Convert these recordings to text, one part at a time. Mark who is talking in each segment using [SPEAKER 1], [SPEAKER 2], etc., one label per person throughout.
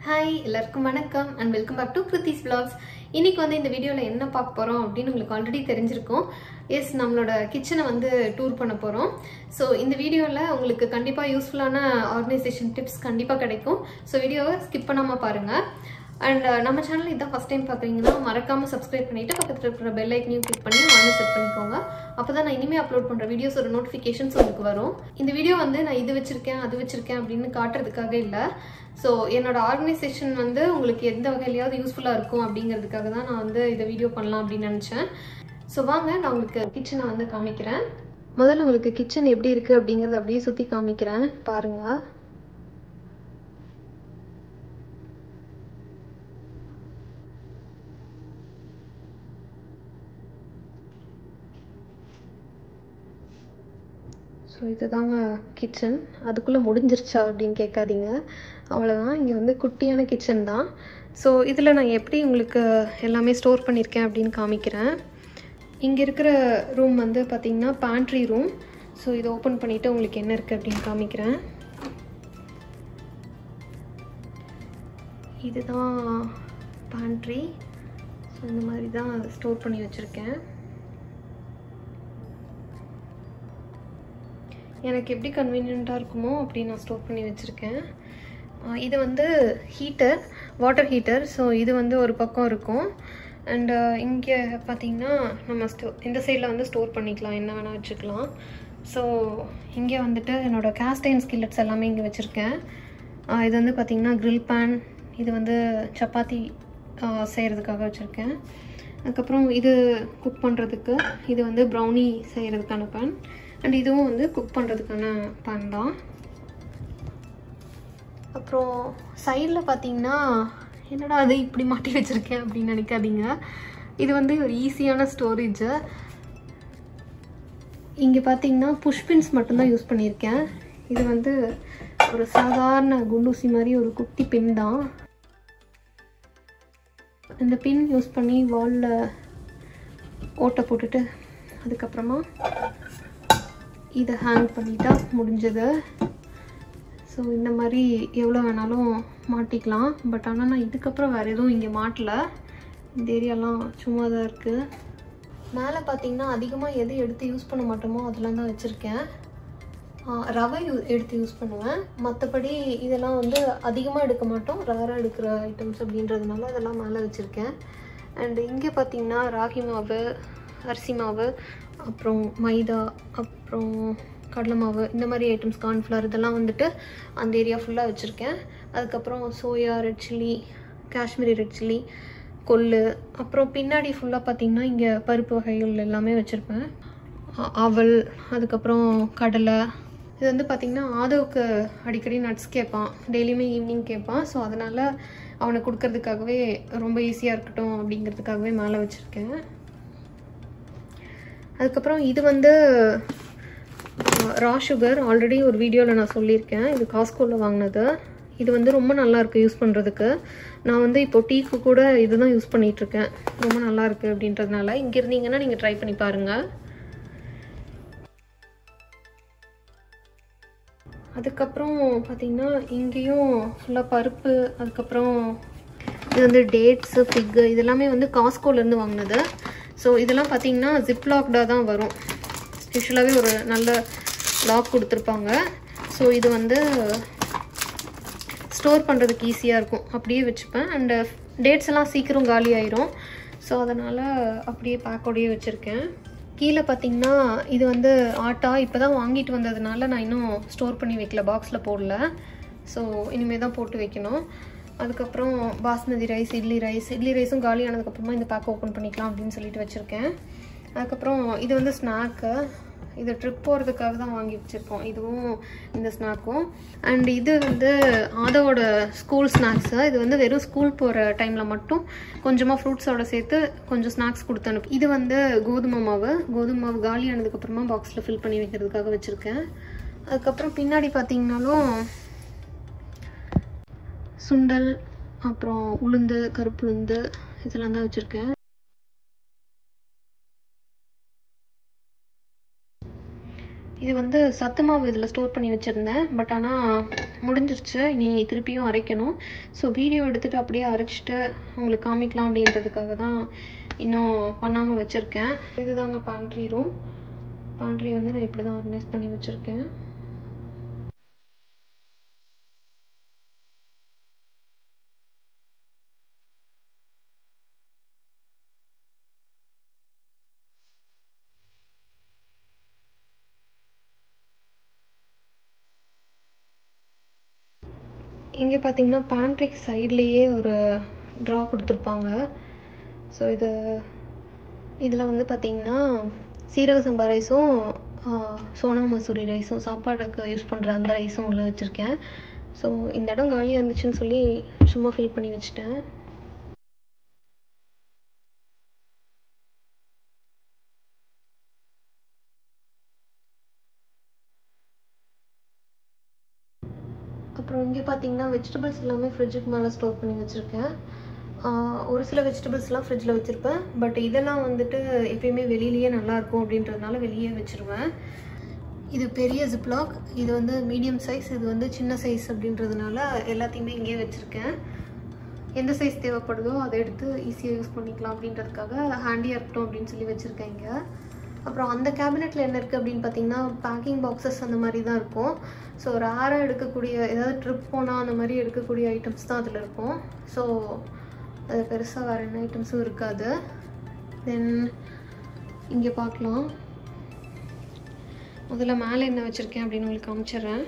[SPEAKER 1] Hi எல்லாருக்கும் வணக்கம் and welcome back to Kiruthi's vlogs. இன்னைக்கு வந்து இந்த வீடியோவில் என்ன பார்க்க போகிறோம் அப்படின்னு உங்களுக்கு ஆல்ரெடி தெரிஞ்சிருக்கும். எஸ், நம்மளோட கிச்சனை வந்து டூர் பண்ண போகிறோம். ஸோ இந்த வீடியோவில் உங்களுக்கு கண்டிப்பாக யூஸ்ஃபுல்லான ஆர்கனைசேஷன் டிப்ஸ் கண்டிப்பாக கிடைக்கும். ஸோ வீடியோவை ஸ்கிப் பண்ணாமல் பாருங்கள். அண்ட் நம்ம சேனல் இதான் ஃபஸ்ட் டைம் பார்க்குறீங்கன்னா மறக்காமல் சப்ஸ்கிரைப் பண்ணிவிட்டு பக்கத்தில் இருக்கிற பெல் ஐக்கனையும் கிளிக் பண்ணி ஆன்லைன் செட் பண்ணிக்கோங்க. அப்போ தான் நான் இனிமேல் அப்லோட் பண்ணுற வீடியோஸோட நோட்டிஃபிகேஷன்ஸ் உங்களுக்கு வரும். இந்த வீடியோ வந்து நான் இது வச்சுருக்கேன் அது வச்சுருக்கேன் அப்படின்னு காட்டுறதுக்காக இல்லை. ஸோ என்னோட ஆர்கனைசேஷன் வந்து உங்களுக்கு எந்த வகையிலையாவது யூஸ்ஃபுல்லாக இருக்கும் அப்படிங்கிறதுக்காக தான் நான் வந்து இதை வீடியோ பண்ணலாம் அப்படின்னு நினச்சேன். ஸோ வாங்க நான் உங்களுக்கு கிச்சனை வந்து காமிக்கிறேன். முதல்ல உங்களுக்கு கிச்சன் எப்படி இருக்குது அப்படிங்கிறத அப்படியே சுற்றி காமிக்கிறேன் பாருங்கள். ஸோ இதுதாங்க கிச்சன். அதுக்குள்ளே முடிஞ்சிருச்சா அப்படின்னு கேட்காதீங்க, அவ்வளோதான். இங்கே வந்து குட்டியான கிச்சன் தான். ஸோ இதில் நான் எப்படி உங்களுக்கு எல்லாமே ஸ்டோர் பண்ணியிருக்கேன் அப்படின்னு காமிக்கிறேன். இங்கே இருக்கிற ரூம் வந்து பார்த்திங்கன்னா பேண்ட்ரி ரூம். ஸோ இதை ஓப்பன் பண்ணிவிட்டு உங்களுக்கு என்ன இருக்குது அப்படின்னு காமிக்கிறேன். இதுதான் பேண்ட்ரி. ஸோ இந்த மாதிரி தான் ஸ்டோர் பண்ணி வச்சுருக்கேன். எனக்கு எப்படி கன்வீனியண்ட்டாக இருக்குமோ அப்படி நான் ஸ்டோர் பண்ணி வச்சுருக்கேன். இது வந்து ஹீட்டர், வாட்டர் ஹீட்டர். ஸோ இது வந்து ஒரு பக்கம் இருக்கும். அண்டு இங்கே பார்த்திங்கன்னா நம்ம இந்த சைடில் வந்து ஸ்டோர் பண்ணிக்கலாம், என்ன வேணால் வச்சுக்கலாம். ஸோ இங்கே வந்துட்டு என்னோடய கேஸ்ட் அயர்ன் ஸ்கில்லட்ஸ் எல்லாமே இங்கே வச்சுருக்கேன். இது வந்து பார்த்திங்கன்னா க்ரில் பேன். இது வந்து சப்பாத்தி செய்கிறதுக்காக வச்சுருக்கேன். அதுக்கப்புறம் இது குக் பண்ணுறதுக்கு, இது வந்து ப்ரௌனி செய்கிறதுக்கான பேன். அண்ட் இதுவும் வந்து குக் பண்ணுறதுக்கான பேன் தான். அப்புறம் சைடில் பார்த்தீங்கன்னா என்னடா அது இப்படி மாட்டி வச்சுருக்கேன் அப்படின்னு நினைக்காதீங்க. இது வந்து ஒரு ஈஸியான ஸ்டோரேஜு. இங்கே பார்த்தீங்கன்னா புஷ்பின்ஸ் மட்டும்தான் யூஸ் பண்ணியிருக்கேன். இது வந்து ஒரு சாதாரண குண்டூசி மாதிரி ஒரு குட்டி பின் தான். இந்த பின் யூஸ் பண்ணி வாலில் ஓட்டை போட்டுட்டு அதுக்கப்புறமா இதை ஹேங் பண்ணிட்டா முடிஞ்சது. ஸோ இந்த மாதிரி எவ்வளோ வேணாலும் மாட்டிக்கலாம். பட் ஆனால் நான் இதுக்கப்புறம் வேறு எதுவும் இங்கே மாட்டலை. இந்த ஏரியாலாம் சும்மா தான் இருக்குது. மேலே பார்த்தீங்கன்னா அதிகமாக எது எடுத்து யூஸ் பண்ண மாட்டோமோ அதெல்லாம் தான் வச்சுருக்கேன். ரவை எடுத்து யூஸ் பண்ணுவேன். மற்றபடி இதெல்லாம் வந்து அதிகமாக எடுக்க மாட்டோம், ரேராக எடுக்கிற ஐட்டம்ஸ் அப்படின்றதுனால அதெல்லாம் மேலே வச்சுருக்கேன். அண்டு இங்கே பார்த்தீங்கன்னா ராகி மாவு, அரிசி மாவு, அப்புறம் மைதா, அப்புறம் கடலை மாவு, இந்த மாதிரி ஐட்டம்ஸ், கார்ன்ஃப்ளவர், இதெல்லாம் வந்துட்டு அந்த ஏரியா ஃபுல்லாக வச்சுருக்கேன். அதுக்கப்புறம் soya, red chilli, Kashmiri red chilli, கொள்ளு, அப்புறம் பின்னாடி ஃபுல்லாக பார்த்திங்கன்னா இங்கே பருப்பு வகைகள் எல்லாமே வச்சுருப்பேன். அவல், அதுக்கப்புறம் கடலை. இது வந்து பார்த்திங்கன்னா ஆதவுக்கு அடிக்கடி நட்ஸ் கேட்பான், டெய்லியுமே ஈவினிங் கேட்பான். ஸோ அதனால் அவனை கொடுக்கறதுக்காகவே ரொம்ப ஈஸியாக இருக்கட்டும் அப்படிங்கிறதுக்காகவே மேலே வச்சுருக்கேன். அதுக்கப்புறம் இது வந்து ரா சுகர். ஆல்ரெடி ஒரு வீடியோவில் நான் சொல்லியிருக்கேன், இது காஸ்கோவில் வாங்கினது. இது வந்து ரொம்ப நல்லாயிருக்கு யூஸ் பண்ணுறதுக்கு. நான் வந்து இப்போது டீக்கு கூட இது தான் யூஸ் பண்ணிகிட்ருக்கேன். ரொம்ப நல்லாயிருக்கு அப்படின்றதுனால இங்கே இருந்தீங்கன்னா நீங்கள் ட்ரை பண்ணி பாருங்கள். அதுக்கப்புறம் பார்த்திங்கன்னா இங்கேயும் ஃபுல்லாக பருப்பு, அதுக்கப்புறம் இது வந்து டேட்ஸு, ஃபிக்கு, இதெல்லாமே வந்து காஸ்கோலேருந்து வாங்கினது. ஸோ இதெல்லாம் பார்த்திங்கன்னா ஜிப்லாக்டாக தான் வரும். யூஸ்வலாகவே ஒரு நல்ல லாக் கொடுத்துருப்பாங்க. ஸோ இது வந்து ஸ்டோர் பண்ணுறதுக்கு ஈஸியாக இருக்கும், அப்படியே வச்சுப்பேன். அண்டு டேட்ஸ் எல்லாம் சீக்கிரம் காலி ஆயிரும். ஸோ அதனால் அப்படியே பேக்கோடையே வச்சுருக்கேன். கீழே பார்த்திங்கன்னா இது வந்து ஆட்டா இப்போ தான் வாங்கிட்டு வந்ததுனால நான் இன்னும் ஸ்டோர் பண்ணி வைக்கல, பாக்ஸில் போடல. ஸோ இனிமேல் தான் போட்டு வைக்கணும். அதுக்கப்புறம் பாஸ்மதி ரைஸ், இட்லி ரைஸும் காலி ஆனதுக்கப்புறமா இந்த பேக்கை ஓப்பன் பண்ணிக்கலாம் அப்படின்னு சொல்லிட்டு வச்சுருக்கேன். அதுக்கப்புறம் இது வந்து ஸ்நாக்கு. இது ட்ரிப் போகிறதுக்காக தான் வாங்கி வச்சுருக்கோம், இதுவும் இந்த ஸ்நாக்கும். அண்ட் இது வந்து ஆதவோட ஸ்கூல் ஸ்நாக்ஸு. இது வந்து வெறும் ஸ்கூல் போகிற டைமில் மட்டும் கொஞ்சமாக ஃப்ரூட்ஸோட சேர்த்து கொஞ்சம் ஸ்நாக்ஸ் கொடுத்து அனுப்பு. இது வந்து கோதுமை மாவு காலி ஆனதுக்கப்புறமா பாக்ஸில் ஃபில் பண்ணி வைக்கிறதுக்காக வச்சுருக்கேன். அதுக்கப்புறம் பின்னாடி பார்த்திங்கனாலும் சுண்டல், அப்புறம் உளுந்து, கருப்பு உளுந்து, இதெல்லாம் தான் வச்சுருக்கேன். இது வந்து சத்து மாவு இதில் ஸ்டோர் பண்ணி வச்சுருந்தேன். பட் ஆனால் முடிஞ்சிருச்சு. இனி திருப்பியும் அரைக்கணும். ஸோ வீடியோ எடுத்துகிட்டு அப்படியே அரைச்சிட்டு உங்களுக்கு காமிக்கலாம் அப்படின்றதுக்காக தான் இன்னும் பண்ணாமல் வச்சுருக்கேன். இதுதாங்க பேண்ட்ரி ரூம். பேண்ட்ரி வந்து நான் இப்படி தான் ஆர்கனைஸ் பண்ணி வச்சுருக்கேன். இங்கே பார்த்தீங்கன்னா பேண்ட்ரிக்கு சைட்லேயே ஒரு ட்ரா கொடுத்துருப்பாங்க. ஸோ இதில் வந்து பார்த்திங்கன்னா சீரக சம்பா ரைஸும் சோனா மசூரி ரைஸும் சாப்பாடுக்கு யூஸ் பண்ணுற அந்த ரைஸும் உள்ள வச்சுருக்கேன். ஸோ இந்த இடம் காலியாக இருந்துச்சுன்னு சொல்லி சும்மா ஃபில் பண்ணி வச்சுட்டேன். அப்புறம் இங்கே பார்த்தீங்கன்னா வெஜிடபிள்ஸ் எல்லாமே ஃப்ரிட்ஜுக்கு மேலே ஸ்டோர் பண்ணி வச்சுருக்கேன். ஒரு சில வெஜிடபிள்ஸ்லாம் ஃப்ரிட்ஜில் வச்சுருப்பேன். பட் இதெல்லாம் வந்துட்டு எப்பயுமே வெளியிலேயே நல்லாயிருக்கும் அப்படின்றதுனால வெளியே வச்சுருவேன். இது பெரிய ஜிப்லாக், இது வந்து மீடியம் சைஸ், இது வந்து சின்ன சைஸ் அப்படின்றதுனால எல்லாத்தையுமே இங்கேயே வச்சுருக்கேன். எந்த சைஸ் தேவைப்படுதோ அதை எடுத்து ஈஸியாக யூஸ் பண்ணிக்கலாம் அப்படின்றதுக்காக ஹேண்டியாக இருக்கட்டும் அப்படின்னு சொல்லி வச்சுருக்கேன் இங்கே. அப்புறம் அந்த கேபினெட்டில் என்ன இருக்குது அப்படின்னு பார்த்தீங்கன்னா பேக்கிங் பாக்ஸஸ் அந்த மாதிரி தான் இருக்கும். ஸோ ரேராக எடுக்கக்கூடிய ஏதாவது ட்ரிப் போனால் அந்த மாதிரி எடுக்கக்கூடிய ஐட்டம்ஸ் தான் அதில் இருக்கும். ஸோ அது பெருசாக வேறு என்ன ஐட்டம்ஸும் இருக்காது. தென் இங்கே பார்க்கலாம். முதல்ல மேலே என்ன வச்சுருக்கேன் அப்படின்னு உங்களுக்கு காமிச்சிட்றேன்.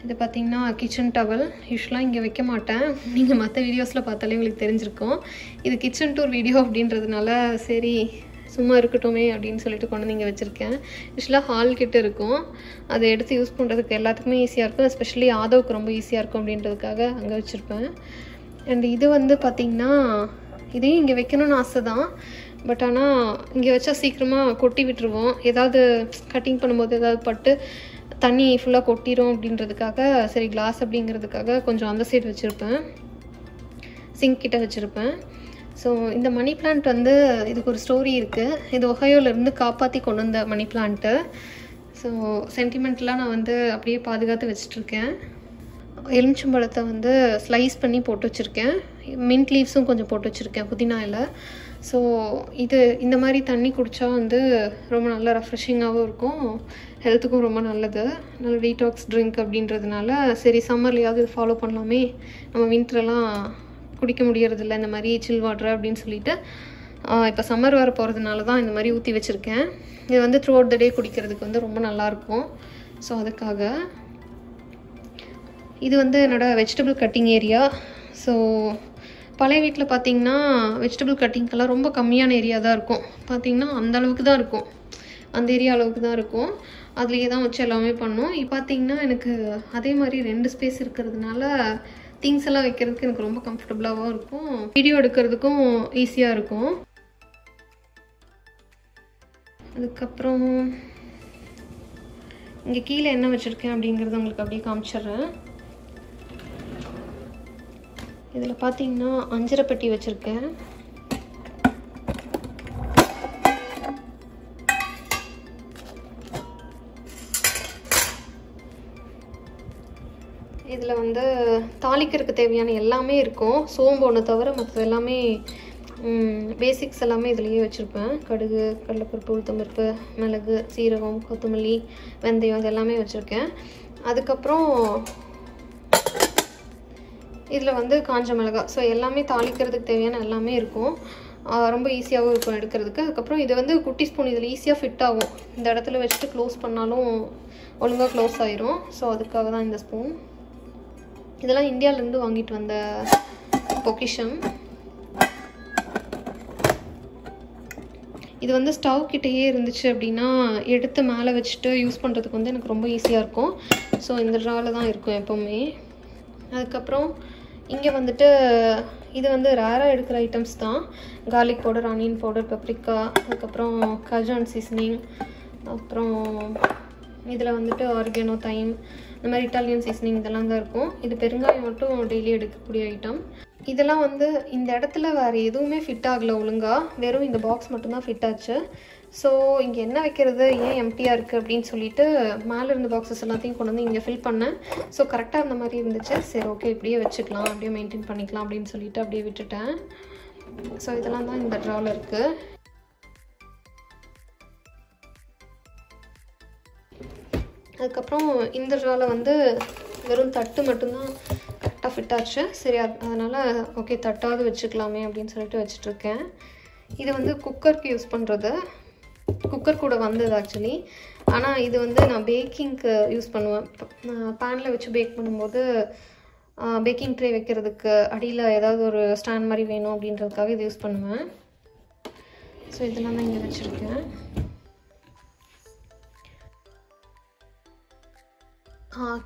[SPEAKER 1] இது பார்த்திங்கன்னா கிச்சன் டவல். யூஸ்வலாக இங்கே வைக்க மாட்டேன், நீங்கள் மற்ற வீடியோஸில் பார்த்தாலே உங்களுக்கு தெரிஞ்சிருக்கும். இது கிச்சன் டூர் வீடியோ அப்படின்றதுனால சரி சும்மா இருக்கட்டுமே அப்படின்னு சொல்லிட்டு கொண்டு வந்து இங்கே வச்சுருக்கேன். யூஸ்வலாக ஹால் கிட்ட இருக்கும், அதை எடுத்து யூஸ் பண்ணுறதுக்கு எல்லாத்துக்குமே ஈஸியாக இருக்கும். எஸ்பெஷலி ஆதவுக்கு ரொம்ப ஈஸியாக இருக்கும் அப்படின்றதுக்காக அங்கே வச்சுருப்பேன். அண்ட் இது வந்து பார்த்திங்கன்னா இதையும் இங்கே வைக்கணும்னு ஆசை தான். பட் ஆனால் இங்கே வச்சா சீக்கிரமாக கொட்டி விட்டுருவோம். ஏதாவது கட்டிங் பண்ணும்போது ஏதாவது பட்டு தண்ணி ஃபுல்லாக கொட்டிடும் அப்படின்றதுக்காக சரி கிளாஸ் அப்படிங்கிறதுக்காக கொஞ்சம் அந்த சைடு வச்சுருப்பேன், சிங்க் கிட்ட வச்சுருப்பேன். ஸோ இந்த மணி பிளான்ட் வந்து இதுக்கு ஒரு ஸ்டோரி இருக்குது. இது ஒஹாயோலேருந்து காப்பாற்றி கொண்டு வந்த மணி பிளான்ட்டு. ஸோ சென்டிமெண்ட்லாம் நான் வந்து அப்படியே பாதுகாத்து வச்சிட்ருக்கேன். எலுமிச்சம்பழத்தை வந்து ஸ்லைஸ் பண்ணி போட்டு வச்சுருக்கேன். மின்ட் லீவ்ஸும் கொஞ்சம் போட்டு வச்சுருக்கேன் புதினா இலை. ஸோ இது இந்த மாதிரி தண்ணி குடித்தா வந்து ரொம்ப நல்லா ரெஃப்ரெஷிங்காகவும் இருக்கும், ஹெல்த்துக்கும் ரொம்ப நல்லது. நல்ல டீடாக்ஸ் ட்ரிங்க் அப்படின்றதுனால சரி சம்மர்லையாவது இது ஃபாலோ பண்ணலாமே, நம்ம வின்டரெல்லாம் குடிக்க முடியறதில்ல இந்த மாதிரி சில் வாட்டர் அப்படின்னு சொல்லிட்டு இப்போ சம்மர் வர போகிறதுனால தான் இந்த மாதிரி ஊற்றி வச்சுருக்கேன். இது வந்து த்ரூ அவுட் த டே குடிக்கிறதுக்கு வந்து ரொம்ப நல்லாயிருக்கும். ஸோ அதுக்காக இது வந்து என்னோடய வெஜிடபிள் கட்டிங் ஏரியா. ஸோ பழைய வீட்டில் பார்த்திங்கன்னா வெஜிடபிள் கட்டிங்க்கெல்லாம் ரொம்ப கம்மியான ஏரியா தான் இருக்கும். பார்த்திங்கன்னா அந்த அளவுக்கு தான் இருக்கும், அந்த ஏரியா அளவுக்கு தான் இருக்கும். அதுலேயே தான் வச்சு எல்லாமே பண்ணோம். இப்போ பார்த்திங்கன்னா எனக்கு அதே மாதிரி 2 ஸ்பேஸ் இருக்கிறதுனால திங்ஸ் எல்லாம் வைக்கிறதுக்கு எனக்கு ரொம்ப கம்ஃபர்டபுளாகவும் இருக்கும், வீடியோ எடுக்கிறதுக்கும் ஈஸியாக இருக்கும். அதுக்கப்புறம் இங்கே கீழே என்ன வச்சுருக்கேன் அப்படிங்கிறத உங்களுக்கு அப்படியே காமிச்சிட்றேன். இதில் பார்த்தீங்கன்னா அஞ்சரை பெட்டி வச்சுருக்கேன். இதில் வந்து தாளிக்கிறதுக்கு தேவையான எல்லாமே இருக்கும். சோம்பு ஒன்று தவிர மற்றது எல்லாமே பேசிக்ஸ் எல்லாமே இதுலேயே வச்சுருப்பேன். கடுகு, கடலைப்பருப்பு, உளுத்தம்பருப்பு, மிளகு, சீரகம், கொத்தமல்லி, வெந்தயம் இது எல்லாமே வச்சுருக்கேன். அதுக்கப்புறம் இதில் வந்து காஞ்ச மிளகாய். ஸோ எல்லாமே தாளிக்கிறதுக்கு தேவையான எல்லாமே இருக்கும், ரொம்ப ஈஸியாகவும் இருக்கும் எடுக்கிறதுக்கு. அதுக்கப்புறம் இது வந்து குட்டி ஸ்பூன் இதில் ஈஸியாக ஃபிட் ஆகும். இந்த இடத்துல வச்சுட்டு க்ளோஸ் பண்ணாலும் ஒழுங்காக க்ளோஸ் ஆயிரும். ஸோ அதுக்காக தான் இந்த ஸ்பூன். இதெல்லாம் இந்தியாவிலேருந்து வாங்கிட்டு வந்த பொக்கிஷம். இது வந்து ஸ்டவ் கிட்டேயே இருந்துச்சு அப்படின்னா எடுத்து மேலே வச்சுட்டு யூஸ் பண்ணுறதுக்கு வந்து எனக்கு ரொம்ப ஈஸியாக இருக்கும். ஸோ இந்த ட்ராவில் தான் இருக்கும் எப்போவுமே. அதுக்கப்புறம் இங்கே வந்துட்டு இது வந்து ரேராக எடுக்கிற ஐட்டம்ஸ் தான். Garlic powder, onion powder, paprika, அதுக்கப்புறம் கஜான் சீசனிங், அப்புறம் இதில் வந்துட்டு ஆர்கானோ, தைம், இந்த மாதிரி இட்டாலியன் சீசனிங் இதெல்லாம் தான் இருக்கும். இது பெருங்காயம் மட்டும் டெய்லி எடுக்கக்கூடிய ஐட்டம். இதெல்லாம் வந்து இந்த இடத்துல வேறு எதுவுமே ஃபிட் ஆகலை ஒழுங்காக, வெறும் இந்த பாக்ஸ் மட்டும்தான் ஃபிட் ஆச்சு. ஸோ இங்கே என்ன வைக்கிறது, ஏன் எம்டியாக இருக்குது அப்படின்னு சொல்லிட்டு மேலே இருந்த பாக்ஸஸ் எல்லாத்தையும் கொண்டு வந்து இங்கே ஃபில் பண்ணேன். ஸோ கரெக்டாக இருந்த மாதிரி இருந்துச்சு. சரி ஓகே இப்படியே வச்சுக்கலாம், அப்படியே மெயின்டைன் பண்ணிக்கலாம் அப்படின்னு சொல்லிட்டு அப்படியே விட்டுட்டேன். ஸோ இதெல்லாம் தான் இந்த ட்ராவில் இருக்குது. அதுக்கப்புறம் இந்த ட்ராவில் வந்து வெறும் தட்டு மட்டும்தான் கரெக்டாக ஃபிட் ஆச்சு. சரி அதனால் ஓகே தட்டாவது வச்சுக்கலாமே அப்படின்னு சொல்லிட்டு வச்சுட்ருக்கேன். இது வந்து குக்கருக்கு யூஸ் பண்ணுறது, குக்கர் கூட வந்தது ஆக்சுவலி. ஆனால் இது வந்து நான் பேக்கிங்க்கு யூஸ் பண்ணுவேன். பேனில் வச்சு பேக் பண்ணும்போது பேக்கிங் ட்ரே வைக்கிறதுக்கு அடியில் ஏதாவது ஒரு ஸ்டாண்ட் மாதிரி வேணும் அப்படின்றதுக்காக இது யூஸ் பண்ணுவேன். ஸோ இதெல்லாம் தான் இங்கே வச்சுருக்கேன்.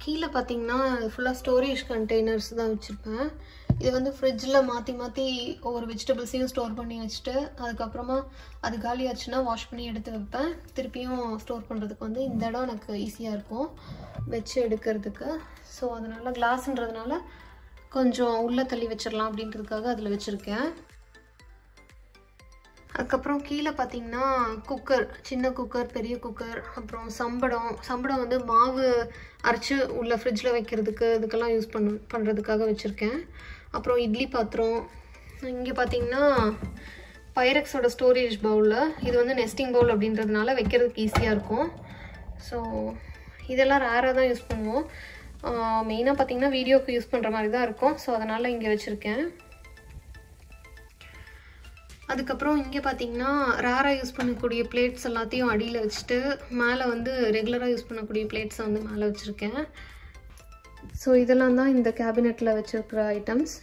[SPEAKER 1] கீழே பார்த்தீங்கன்னா ஃபுல்லாக ஸ்டோரேஜ் கண்டெய்னர்ஸ் தான் வச்சுருப்பேன். இது வந்து ஃப்ரிட்ஜில் மாற்றி மாற்றி ஒவ்வொரு வெஜிடபிள்ஸையும் ஸ்டோர் பண்ணி வச்சுட்டு அதுக்கப்புறமா அது காலி ஆச்சுன்னா வாஷ் பண்ணி எடுத்து வைப்பேன். திருப்பியும் ஸ்டோர் பண்ணுறதுக்கு வந்து இந்த இடம் எனக்கு ஈஸியாக இருக்கும் வச்சு எடுக்கிறதுக்கு. ஸோ அதனால் கிளாஸ்ன்றதுனால கொஞ்சம் உள்ளே தள்ளி வச்சிடலாம் அப்படின்றதுக்காக அதில் வச்சுருக்கேன். அதுக்கப்புறம் கீழே பார்த்தீங்கன்னா குக்கர், சின்ன குக்கர், பெரிய குக்கர், அப்புறம் சம்படம் வந்து மாவு அரைச்சி உள்ள ஃப்ரிட்ஜில் வைக்கிறதுக்கு இதுக்கெல்லாம் யூஸ் பண்ணுறதுக்காக வச்சுருக்கேன். அப்புறம் இட்லி பாத்திரம். இங்கே பார்த்தீங்கன்னா பைரக்ஸோட ஸ்டோரேஜ் பவுலில், இது வந்து நெஸ்டிங் பவுல் அப்படின்றதுனால வைக்கிறதுக்கு ஈஸியாக இருக்கும். ஸோ இதெல்லாம் ரேராக தான் யூஸ் பண்ணுவோம். மெயினாக பார்த்தீங்கன்னா வீடியோக்கு யூஸ் பண்ணுற மாதிரி தான் இருக்கும். ஸோ அதனால் இங்கே வச்சுருக்கேன். அதுக்கப்புறம் இங்கே பார்த்தீங்கன்னா ரேராக யூஸ் பண்ணக்கூடிய பிளேட்ஸ் எல்லாத்தையும் அடியில் வச்சுட்டு மேலே வந்து ரெகுலராக யூஸ் பண்ணக்கூடிய பிளேட்ஸை வந்து மேலே வச்சுருக்கேன். ஸோ இதெல்லாம் தான் இந்த கேபினெட்டில் வச்சுருக்கிற ஐட்டம்ஸ்.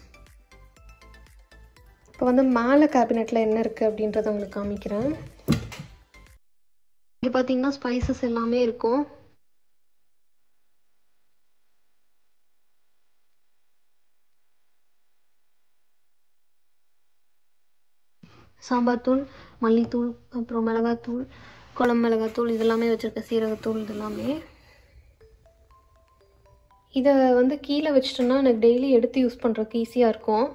[SPEAKER 1] இப்போ வந்து மேலே கேபினெட்டில் என்ன இருக்குது அப்படின்றத உங்களுக்கு காமிக்கிறேன். இங்கே பார்த்தீங்கன்னா ஸ்பைசஸ் எல்லாமே இருக்கும். சாம்பார் தூள், மல்லித்தூள், அப்புறம் மிளகாத்தூள், குழம்பு மிளகாத்தூள், இதெல்லாமே வச்சுருக்கேன். சீரகத்தூள் இதெல்லாமே. இதை வந்து கீழே வச்சுட்டோன்னா எனக்கு டெய்லி எடுத்து யூஸ் பண்ணுறதுக்கு ஈஸியாக இருக்கும்.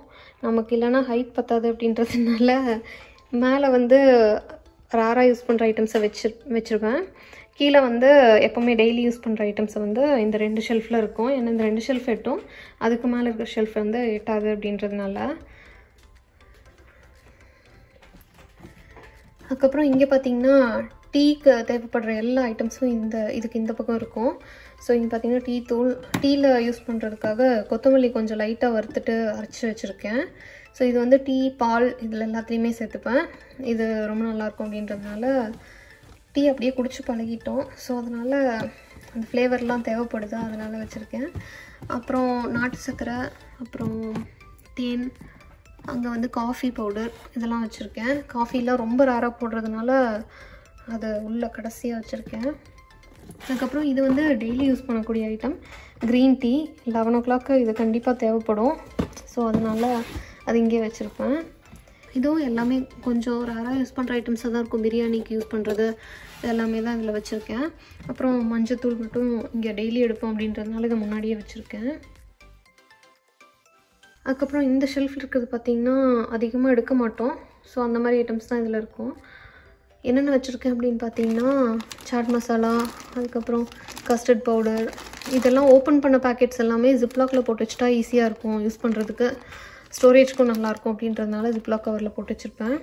[SPEAKER 1] நமக்கு இல்லைன்னா ஹைட் பத்தாது அப்படின்றதுனால மேலே வந்து ரேராக யூஸ் பண்ணுற ஐட்டம்ஸை வச்சுருவேன். கீழே வந்து எப்போவுமே டெய்லி யூஸ் பண்ணுற ஐட்டம்ஸை வந்து இந்த 2 ஷெல்ஃபில் இருக்கும். ஏன்னா இந்த 2 ஷெல்ஃப் எட்டும், அதுக்கு மேலே இருக்கிற ஷெல்ஃப் வந்து எட்டாது அப்படின்றதுனால. அதுக்கப்புறம் இங்கே பார்த்தீங்கன்னா டீக்கு தேவைப்படுற எல்லா ஐட்டம்ஸும் இதுக்கு இந்த பக்கம் இருக்கும். ஸோ இங்கே பார்த்தீங்கன்னா டீ தூள், டீயில் யூஸ் பண்ணுறதுக்காக கொத்தமல்லி கொஞ்சம் லைட்டாக வறுத்துட்டு அரைச்சி வச்சுருக்கேன். ஸோ இது வந்து டீ, பால் இதில் எல்லாத்துலேயுமே சேர்த்துப்பேன். இது ரொம்ப நல்லாயிருக்கும் அப்படின்றதுனால டீ அப்படியே குடிச்சு பழகிட்டோம். ஸோ அதனால் அந்த ஃப்ளேவர்லாம் தேவைப்படுது, அதனால் வச்சுருக்கேன். அப்புறம் நாட்டு சர்க்கரை, அப்புறம் தேன், அங்கே வந்து காஃபி பவுடர் இதெல்லாம் வச்சுருக்கேன். காஃபிலாம் ரொம்ப ரேராக போடுறதுனால அதை உள்ளே கடைசியாக வச்சுருக்கேன். அதுக்கப்புறம் இது வந்து டெய்லி யூஸ் பண்ணக்கூடிய ஐட்டம், க்ரீன் டீ. 11 o'clock இது கண்டிப்பாக தேவைப்படும். ஸோ அதனால் அது இங்கே வச்சுருப்பேன். இதுவும் எல்லாமே கொஞ்சம் ரேராக யூஸ் பண்ணுற ஐட்டம்ஸாக தான் இருக்கும். பிரியாணிக்கு யூஸ் பண்ணுறது எல்லாமே தான் இதில் வச்சுருக்கேன். அப்புறம் மஞ்சத்தூள் மட்டும் இங்கே டெய்லி எடுப்போம் அப்படின்றதுனால இதை முன்னாடியே வச்சுருக்கேன். அதுக்கப்புறம் இந்த ஷெல்ஃப் இருக்கிறது பார்த்திங்கன்னா அதிகமாக எடுக்க மாட்டோம். ஸோ அந்த மாதிரி ஐட்டம்ஸ் தான் இதில் இருக்கும். என்னென்ன வச்சுருக்கேன் அப்படின்னு பார்த்தீங்கன்னா சாட் மசாலா, அதுக்கப்புறம் கஸ்டர்ட் பவுடர், இதெல்லாம் ஓப்பன் பண்ண பேக்கெட்ஸ் எல்லாமே ஜிப்லாக்கில் போட்டு வச்சுட்டா ஈஸியாக இருக்கும் யூஸ் பண்ணுறதுக்கு, ஸ்டோரேஜ்க்கும் நல்லாயிருக்கும் அப்படின்றதுனால ஜிப்லாக் கவரில் போட்டு வச்சுருப்பேன்.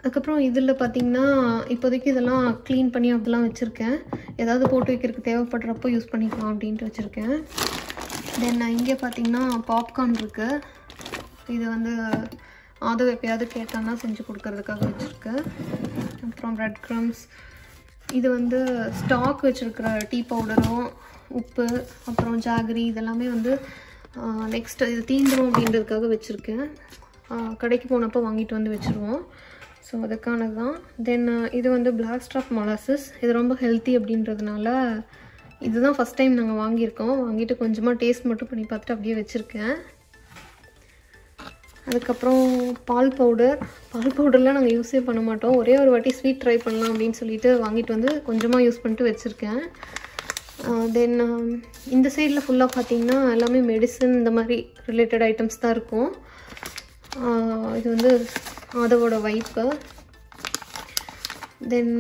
[SPEAKER 1] அதுக்கப்புறம் இதில் பார்த்திங்கன்னா இப்போதைக்கு இதெல்லாம் க்ளீன் பண்ணி அப்படிலாம் வச்சுருக்கேன். ஏதாவது போட்டு வைக்கிறதுக்கு தேவைப்படுறப்போ யூஸ் பண்ணிக்கலாம் அப்படின்ட்டு வச்சுருக்கேன். தென் இங்கே பார்த்திங்கன்னா பாப்கார்ன் இருக்குது. இது வந்து அது எப்பயாவது கேட்டாங்கன்னா செஞ்சு கொடுக்கறதுக்காக வச்சுருக்கேன். அப்புறம் ப்ரெட் க்ரம்ஸ், இது வந்து ஸ்டாக் வச்சுருக்கிற டீ பவுடரும், உப்பு, அப்புறம் ஜாகரி இதெல்லாமே வந்து நெக்ஸ்ட் இது தீந்துடும் அப்படின்றதுக்காக வச்சுருக்கேன். கடைக்கு போனப்போ வாங்கிட்டு வந்து வச்சுருவோம். ஸோ அதுக்கானது தான். தென் இது வந்து பிளாக் ஸ்டாப் மொலாசஸ். இது ரொம்ப ஹெல்த்தி அப்படின்றதுனால இதுதான் ஃபஸ்ட் டைம் நாங்கள் வாங்கியிருக்கோம். வாங்கிட்டு கொஞ்சமாக டேஸ்ட் மட்டும் பண்ணி பார்த்துட்டு அப்படியே வச்சுருக்கேன். அதுக்கப்புறம் பால் பவுடர்லாம் நாங்கள் யூஸே பண்ண மாட்டோம். ஒரே ஒரு வாட்டி ஸ்வீட் ட்ரை பண்ணலாம் அப்படின்னு சொல்லிட்டு வாங்கிட்டு வந்து கொஞ்சமாக யூஸ் பண்ணிட்டு வச்சுருக்கேன். தென் இந்த சைடில் ஃபுல்லாக பார்த்திங்கன்னா எல்லாமே மெடிசன் இந்த மாதிரி ரிலேட்டட் ஐட்டம்ஸ் தான் இருக்கும். இது வந்து அதோட வைப்பு. தென்